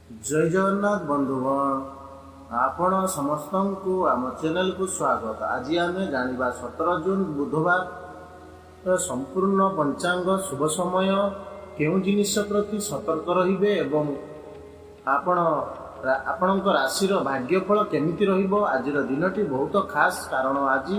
जय जगन्नाथ बंधुगण आपण समस्त को आम चैनल को स्वागत। आज आम जाना 17 जून बुधवार संपूर्ण पंचांग शुभ समय केउ जिनिस प्रति सतर्क रहिबे एवं आपण राशि भाग्यफल केमिति रहिबो। आज दिनटी बहुत खास कारण आज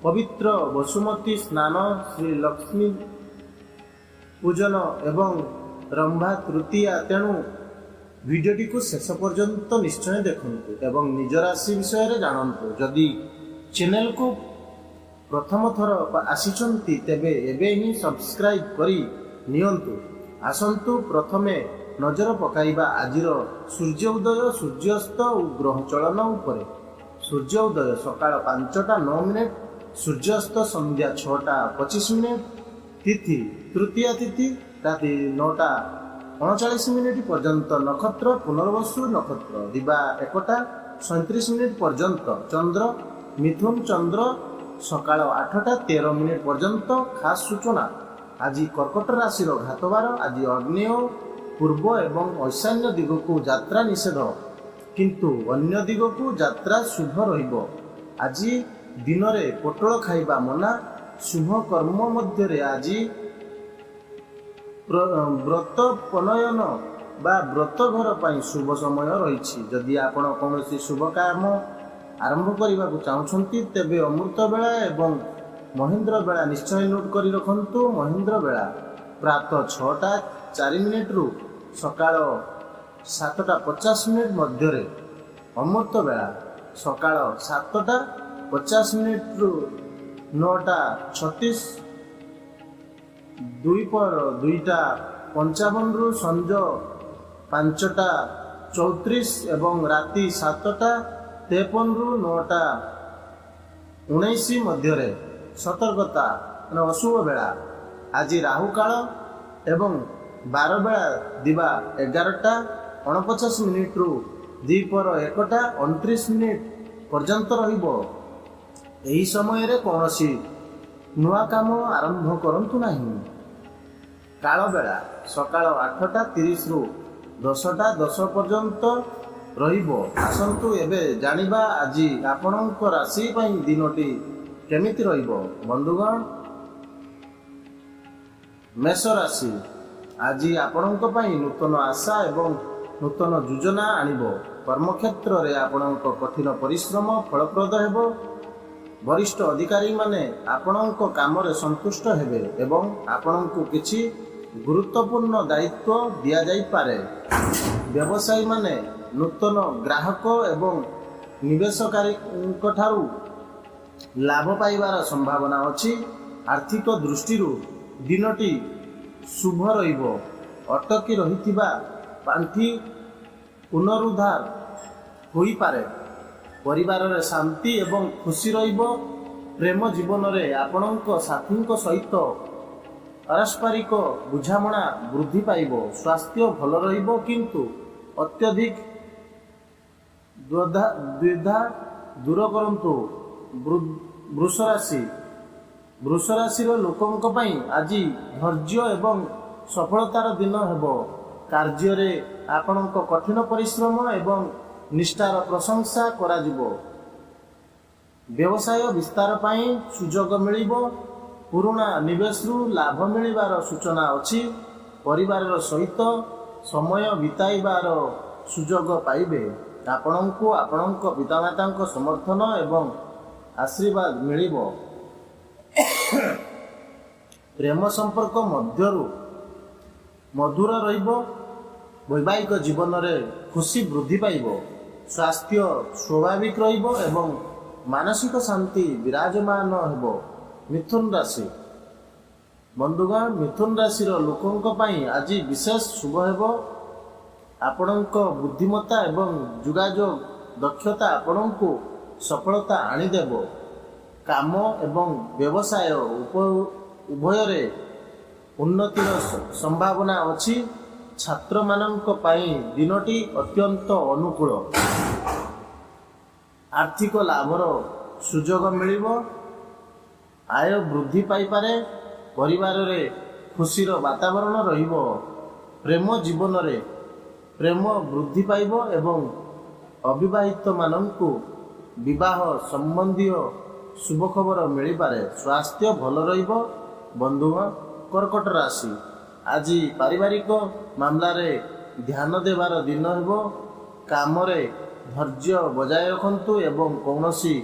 पवित्र वसुमती स्नान श्री लक्ष्मी पूजन एवं रंभा तृतीया। तेणु भिडियोटी को शेष पर्यंत निश्चय देखंतु एवं निज राशि विषय जानतु। जदि चैनल को प्रथम थर आसीचंती तेबे एबे ही सब्सक्राइब करी नियंतु। आसंतु प्रथमे नजर पकाइबा आजिर सूर्य उदय सूर्यास्त और ग्रह चलन उपरे। सूर्य उदय सकाळ 5:09, सूर्यास्त संध्या 6:25। तिथि तृतीया तिथि राति 9:39 पर्यंत। नक्षत्र पुनर्वसु नक्षत्र दिवा 1:37 पर्यंत। चंद्र मिथुन चंद्र सकाळ 8:13 पर्यंत। खास सूचना आज कर्कट राशि घातबार। आज अग्नेय पूर्व एवं ईशान्य दिग को यात्रा निषेध किंतु अन्य दिग को यात्रा शुभ रहिबो। आज दिन रे पोटल खाइबा मना। शुभ कर्म मध्य आज व्रत पनयन बा व्रत घर पर शुभ समय रही। जदि आपण कौन शुभ काम आरंभ करने को चाहते तेबे अमृत बेला एवं महेंद्र बेला निश्चय नोट कर रखु। महेंद्र बेला प्रातः 6:04 रु सकाळ 7:50 मध्य। अमृत बेला सकाळ 7:50 रु 9:36। द्विपर 2:55 रु संज 5:34 एवं राति 7:53 रु 9:19 मध्य। सतर्कता अशुभ बेला आज राहु काल एवं 12 बेला दिवा 11:49 रु द्विपर 1:29 पर्यंत रहिबो। एही समय रे कौनसी नुआ काम आरंभ करंतु नहीं। काल बेला सकाळ 8:30 रु 10:10 पर्यंत रहिबो। आसंतु एबे जानिबा आज आपणक राशि पई दिनटी केमिति रहिबो। बंधुगण मेष राशि आज आपणक पई नूतन आशा एवं नूतन योजना आनिबो। कर्मक्षेत्र रे आपणक कठिन परिश्रम फलप्रद हेबो। वरिष्ठ अधिकारी माने आपणक काम रे संतुष्ट हेबे एवं आपणक किछि गुरुत्वपूर्ण दायित्व दिया जाई पारे। व्यवसायी माने नूतन ग्राहक एवं निवेशकारी ठारू लाभ पाइबार संभावना अछि। आर्थिक दृष्टि दिनटी शुभ रहिबो। अटकी रहिथिबा पांठी पुनरुद्धार होई पारे। परिवार रे शांति एवं खुशी रहिबो। प्रेम जीवन रे आपणक साथीक सहित पारस्परिक बुझामणा वृद्धि पाइबो। स्वास्थ्य भल रहिबो किंतु अत्यधिक द्विधा दूर करंतु। वृष राशि लोकंक पई आज धैर्य एवं सफलतार दिन हेबो। कार्य रे आपणक कठिन परिश्रम एवं निष्ठार प्रशंसा करा जिवो। व्यवसाय विस्तार पाई सुजोग मिलिबो। पुराना निवेश रु लाभ मिलिबार सूचना अछि। परिवार सहित समय बिताइबार सुजोग पाइबे। आपणको आपणक पितामातांक समर्थन एवं आशीर्वाद मिलिबो। प्रेम संपर्क मध्यरु मधुर रहिबो। वैवाहिक जीवन रे खुशी वृद्धि पाइबो। स्वास्थ्य स्वाभाविक रहिबो एवं मानसिक शांति विराजमान हेबो। मिथुन राशि बंधुगण मिथुन राशि लोकंक पई आज विशेष शुभ हेबो। आपणक बुद्धिमत्ता एवं जोगाजोग दक्षता आपणको सफलता आनी देबो। काम एवं व्यवसाय उभय रे उन्नतिर संभावना अछि। छात्र मानक पई दिनटी अत्यंत अनुकूल। आर्थिक लाभर सुजोग मिलिबो। आय वृद्धि पाई पारे। परिवार रे खुशीर वातावरण रहिबो। प्रेम जीवन रे ପ୍ରେମ ବୃଦ୍ଧି ପାଇବ ଏବଂ ଅବିବାହିତମାନଙ୍କୁ ବିବାହ ସମ୍ବନ୍ଧୀୟ ଶୁଭ ଖବର ମିଳିପାରେ। ସ୍ୱାସ୍ଥ୍ୟ ଭଲ ରହିବ। ବନ୍ଧୁଗଣ, କର୍କଟ ରାଶି, ଆଜି ପାରିବାରିକ ମାମଲାରେ ଧ୍ୟାନ ଦେବାର ଦିନ ହେବ। କାମରେ ଧୈର୍ଯ୍ୟ ବଜାୟ ରଖନ୍ତୁ ଏବଂ କୌଣସି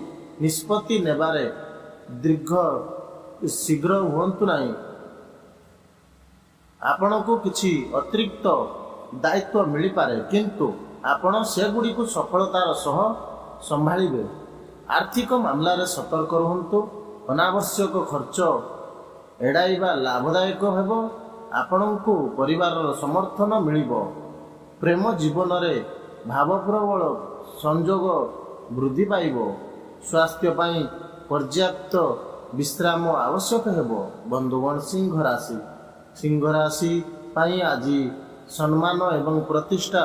ନିଷ୍ପତ୍ତି ନେବାରେ ଶୀଘ୍ର ହୁଅନ୍ତୁ ନାହିଁ। ଆପଣଙ୍କୁ କିଛି ଅତିରିକ୍ତ ଦାୟିତ୍ୱ ମିଳିପାରେ, କିନ୍ତୁ ଆପଣ ସେଗୁଡ଼ିକୁ ସଫଳତାର ସହ ସମ୍ଭାଳିବେ। ଆର୍ଥିକ ମାମଲାରେ ସତର୍କ ରୁହନ୍ତୁ। ଅନାବଶ୍ୟକ ଖର୍ଚ୍ଚ ଏଡ଼ାଇବା ଲାଭଦାୟକ ହେବ। ଆପଣଙ୍କୁ ପରିବାରର ସମର୍ଥନ ମିଳିବ। ପ୍ରେମ ଜୀବନରେ ଭାବପ୍ରବଳ ସଂଯୋଗ ବୃଦ୍ଧି ପାଇବ। ସ୍ୱାସ୍ଥ୍ୟ ପାଇଁ ପର୍ଯ୍ୟାପ୍ତ ବିଶ୍ରାମ ଆବଶ୍ୟକ ହେବ। ବନ୍ଧୁଗଣ, ସିଂହ ରାଶି ପାଇଁ ଆଜି ସମ୍ମାନ ଏବଂ ପ୍ରତିଷ୍ଠା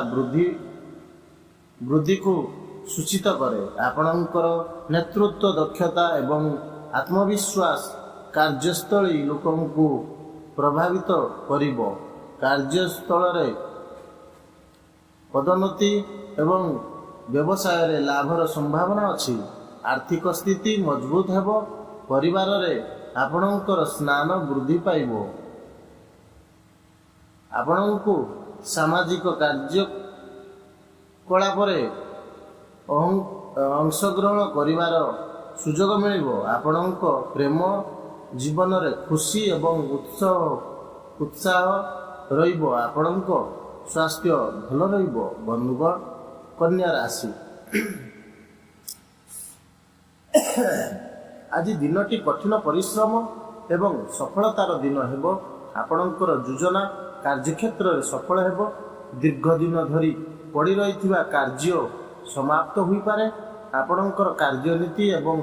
ବୃଦ୍ଧିକୁ ସୂଚିତ କରେ। ଆପଣଙ୍କର ନେତୃତ୍ୱ ଦକ୍ଷତା ଏବଂ ଆତ୍ମବିଶ୍ୱାସ କାର୍ଯ୍ୟସ୍ଥଳୀ ଲୋକଙ୍କୁ ପ୍ରଭାବିତ କରିବ। କାର୍ଯ୍ୟସ୍ଥଳରେ ପଦୋନ୍ନତି ଏବଂ ବ୍ୟବସାୟରେ ଲାଭର ସମ୍ଭାବନା ଅଛି। ଆର୍ଥିକ ସ୍ଥିତି ମଜବୁତ ହେବ। ପରିବାରରେ ଆପଣଙ୍କର ସ୍ନାନ ବୃଦ୍ଧି ପାଇବ। ଆପଣଙ୍କୁ ସାମାଜିକ କାର୍ଯ୍ୟକଳାପରେ ଅଂଶଗ୍ରହଣ କରିବାର ସୁଯୋଗ ମିଳିବ। ଆପଣଙ୍କ ପ୍ରେମ ଜୀବନରେ ଖୁସି ଏବଂ ଉତ୍ସାହ ରହିବ। ଆପଣଙ୍କ ସ୍ୱାସ୍ଥ୍ୟ ଭଲ ରହିବ। ବନ୍ଧୁଗଣ, କନ୍ୟା ରାଶି, ଆଜି ଦିନଟି କଠିନ ପରିଶ୍ରମ ଏବଂ ସଫଳତାର ଦିନ ହେବ। ଆପଣଙ୍କର ଯୋଜନା କାର୍ଯ୍ୟକ୍ଷେତ୍ରରେ ସଫଳ ହେବ। ଦୀର୍ଘ ଦିନ ଧରି ପଡ଼ି ରହିଥିବା କାର୍ଯ୍ୟ ସମାପ୍ତ ହୋଇପାରେ। ଆପଣଙ୍କର କାର୍ଯ୍ୟନୀତି ଏବଂ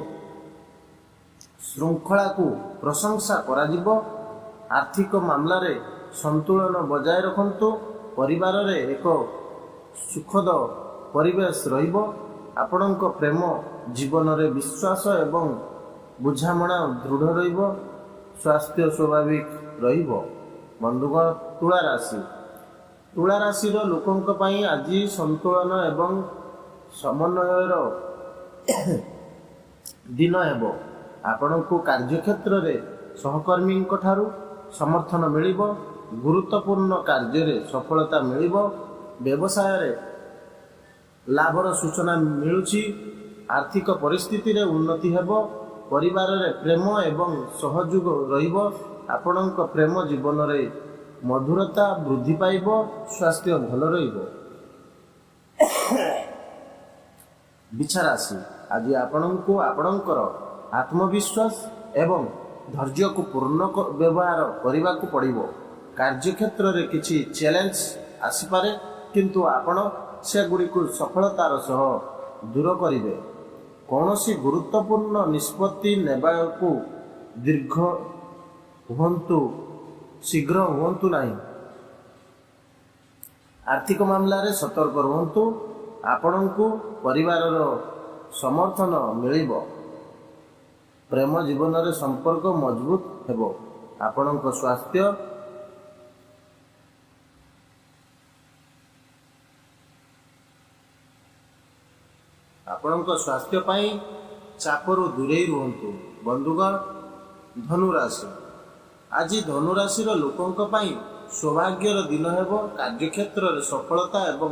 ଶୃଙ୍ଖଳାକୁ ପ୍ରଶଂସା କରାଯିବ। ଆର୍ଥିକ ମାମଲାରେ ସନ୍ତୁଳନ ବଜାୟ ରଖନ୍ତୁ। ପରିବାରରେ ଏକ ସୁଖଦ ପରିବେଶ ରହିବ। ଆପଣଙ୍କ ପ୍ରେମ ଜୀବନରେ ବିଶ୍ୱାସ ଏବଂ ବୁଝାମଣା ଦୃଢ଼ ରହିବ। ସ୍ୱାସ୍ଥ୍ୟ ସ୍ୱାଭାବିକ ରହିବ। ବନ୍ଧୁଗଣ, ତୁଳା ରାଶିର ଲୋକଙ୍କ ପାଇଁ ଆଜି ସନ୍ତୁଳନ ଏବଂ ସମନ୍ୱୟର ଦିନ ହେବ। ଆପଣଙ୍କୁ କାର୍ଯ୍ୟକ୍ଷେତ୍ରରେ ସହକର୍ମୀଙ୍କ ଠାରୁ ସମର୍ଥନ ମିଳିବ। ଗୁରୁତ୍ୱପୂର୍ଣ୍ଣ କାର୍ଯ୍ୟରେ ସଫଳତା ମିଳିବ। ବ୍ୟବସାୟରେ ଲାଭର ସୂଚନା ମିଳୁଛି। ଆର୍ଥିକ ପରିସ୍ଥିତିରେ ଉନ୍ନତି ହେବ। ପରିବାରରେ ପ୍ରେମ ଏବଂ ସହଯୋଗ ରହିବ। ଆପଣଙ୍କ ପ୍ରେମ ଜୀବନରେ ମଧୁରତା ବୃଦ୍ଧି ପାଇବ। ସ୍ୱାସ୍ଥ୍ୟ ଭଲ ରହିବ। ବିଛା ରାଶି, ଆଜି ଆପଣଙ୍କୁ ଆପଣଙ୍କର ଆତ୍ମବିଶ୍ୱାସ ଏବଂ ଧୈର୍ଯ୍ୟକୁ ପୂର୍ଣ୍ଣ ବ୍ୟବହାର କରିବାକୁ ପଡ଼ିବ। କାର୍ଯ୍ୟକ୍ଷେତ୍ରରେ କିଛି ଚ୍ୟାଲେଞ୍ଜ ଆସିପାରେ, କିନ୍ତୁ ଆପଣ ସେଗୁଡ଼ିକୁ ସଫଳତାର ସହ ଦୂର କରିବେ। କୌଣସି ଗୁରୁତ୍ୱପୂର୍ଣ୍ଣ ନିଷ୍ପତ୍ତି ନେବାକୁ ଶୀଘ୍ର ହୁଅନ୍ତୁ ନାହିଁ। ଆର୍ଥିକ ମାମଲାରେ ସତର୍କ ରୁହନ୍ତୁ। ଆପଣଙ୍କୁ ପରିବାରର ସମର୍ଥନ ମିଳିବ। ପ୍ରେମ ଜୀବନରେ ସମ୍ପର୍କ ମଜବୁତ ହେବ। ଆପଣଙ୍କ ସ୍ୱାସ୍ଥ୍ୟ ପାଇଁ ଚାପରୁ ଦୂରେଇ ରୁହନ୍ତୁ। ବନ୍ଧୁଗଣ, ଧନୁରାଶି, ଆଜି ଧନୁରାଶିର ଲୋକଙ୍କ ପାଇଁ ସୌଭାଗ୍ୟର ଦିନ ହେବ। କାର୍ଯ୍ୟକ୍ଷେତ୍ରରେ ସଫଳତା ଏବଂ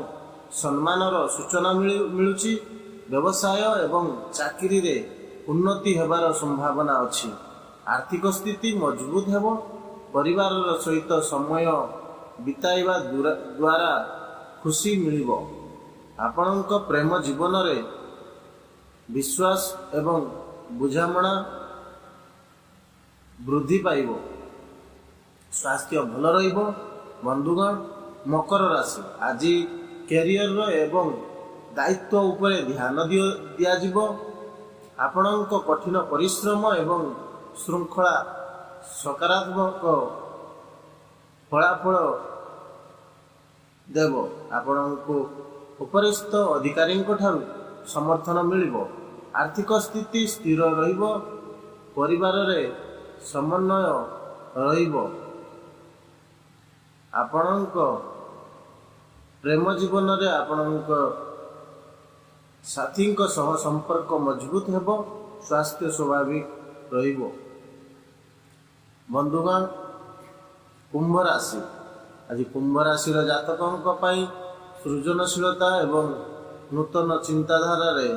ସମ୍ମାନର ସୂଚନା ମିଳୁଛି। ବ୍ୟବସାୟ ଏବଂ ଚାକିରିରେ ଉନ୍ନତି ହେବାର ସମ୍ଭାବନା ଅଛି। ଆର୍ଥିକ ସ୍ଥିତି ମଜବୁତ ହେବ। ପରିବାରର ସହିତ ସମୟ ବିତାଇବା ଦ୍ୱାରା ଖୁସି ମିଳିବ। ଆପଣଙ୍କ ପ୍ରେମ ଜୀବନରେ ବିଶ୍ୱାସ ଏବଂ ବୁଝାମଣା ବୃଦ୍ଧି ପାଇବ। ସ୍ୱାସ୍ଥ୍ୟ ଭଲ ରହିବ। ବନ୍ଧୁଗଣ, ମକର ରାଶି, ଆଜି କ୍ୟାରିୟର ଏବଂ ଦାୟିତ୍ୱ ଉପରେ ଧ୍ୟାନ ଦିଆଯିବ। ଆପଣଙ୍କ କଠିନ ପରିଶ୍ରମ ଏବଂ ଶୃଙ୍ଖଳା ସକାରାତ୍ମକ ଫଳାଫଳ ଦେବ। ଆପଣଙ୍କୁ ଉପରିସ୍ଥ ଅଧିକାରୀଙ୍କ ଠାରୁ ସମର୍ଥନ ମିଳିବ। ଆର୍ଥିକ ସ୍ଥିତି ସ୍ଥିର ରହିବ। ପରିବାରରେ ସମନ୍ୱୟ ରହିବ। ଆପଣଙ୍କ ପ୍ରେମ ଜୀବନରେ ଆପଣଙ୍କ ସାଥୀଙ୍କ ସହ ସମ୍ପର୍କ ମଜବୁତ ହେବ, ସ୍ୱାସ୍ଥ୍ୟ ସ୍ୱାଭାବିକ ରହିବ। ବନ୍ଧୁଗଣ, କୁମ୍ଭ ରାଶି। ଆଜି କୁମ୍ଭ ରାଶିର ଜାତକଙ୍କ ପାଇଁ ସୃଜନଶୀଳତା ଏବଂ ନୂତନ ଚିନ୍ତାଧାରାରେ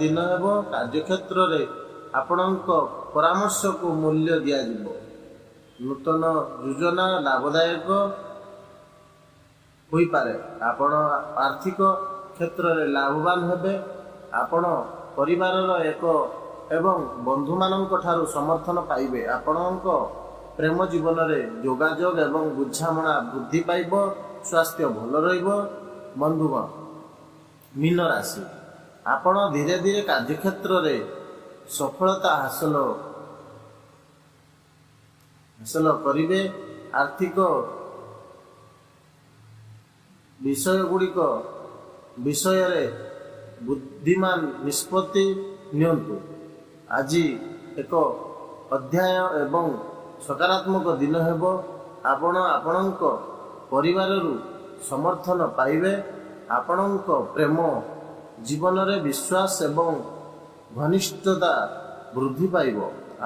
ଦିନ ହେବ। କାର୍ଯ୍ୟକ୍ଷେତ୍ରରେ ଆପଣଙ୍କ ପରାମର୍ଶକୁ ମୂଲ୍ୟ ଦିଆଯିବ। ନୂତନ ଯୋଜନା ଲାଭଦାୟକ ହୋଇପାରେ। ଆପଣ ଆର୍ଥିକ କ୍ଷେତ୍ରରେ ଲାଭବାନ ହେବେ। ଆପଣ ପରିବାରର ଏବଂ ବନ୍ଧୁମାନଙ୍କ ଠାରୁ ସମର୍ଥନ ପାଇବେ। ଆପଣଙ୍କ ପ୍ରେମ ଜୀବନରେ ଯୋଗାଯୋଗ ଏବଂ ବୁଝାମଣା ବୃଦ୍ଧି ପାଇବ। ସ୍ୱାସ୍ଥ୍ୟ ଭଲ ରହିବ। ବନ୍ଧୁଗଣ, ମୀନ ରାଶି। ଆପଣ ଧୀରେ ଧୀରେ କାର୍ଯ୍ୟକ୍ଷେତ୍ରରେ ସଫଳତା ହାସଲ କରିବେ। ଆର୍ଥିକ ବିଷୟଗୁଡ଼ିକ ବିଷୟରେ ବୁଦ୍ଧିମାନ ନିଷ୍ପତ୍ତି ନିଅନ୍ତୁ। ଆଜି ଏକ ଅଧ୍ୟାୟ ଏବଂ ସକାରାତ୍ମକ ଦିନ ହେବ। ଆପଣ ଆପଣଙ୍କ ପରିବାରରୁ ସମର୍ଥନ ପାଇବେ। ଆପଣଙ୍କ ପ୍ରେମ ଜୀବନରେ ବିଶ୍ୱାସ ଏବଂ ଘନିଷ୍ଠତା ବୃଦ୍ଧି ପାଇବ।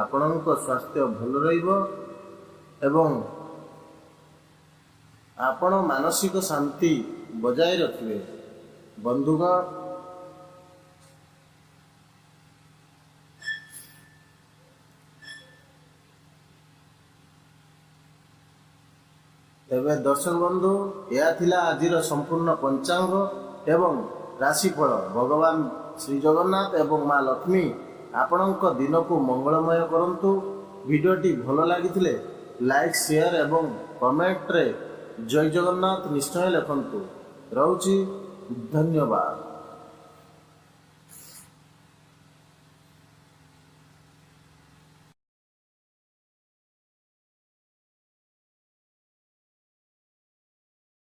ଆପଣଙ୍କ ସ୍ୱାସ୍ଥ୍ୟ ଭଲ ରହିବ ଏବଂ ଆପଣ ମାନସିକ ଶାନ୍ତି ବଜାୟ ରଖିବେ। ବନ୍ଧୁଗଣ, ତେବେ ଦର୍ଶକ ବନ୍ଧୁ, ଏହା ଥିଲା ଆଜିର ସମ୍ପୂର୍ଣ୍ଣ ପଞ୍ଚାଙ୍ଗ ଏବଂ ରାଶିଫଳ। ଭଗବାନ ଶ୍ରୀ ଜଗନ୍ନାଥ ଏବଂ ମା ଲକ୍ଷ୍ମୀ ଆପଣଙ୍କ ଦିନକୁ ମଙ୍ଗଳମୟ କରନ୍ତୁ। ଭିଡ଼ିଓଟି ଭଲ ଲାଗିଥିଲେ ଲାଇକ୍, ସେୟାର ଏବଂ କମେଣ୍ଟରେ ଜୟ ଜଗନ୍ନାଥ ନିଶ୍ଚୟ ଲେଖନ୍ତୁ। ରହୁଛି, ଧନ୍ୟବାଦ।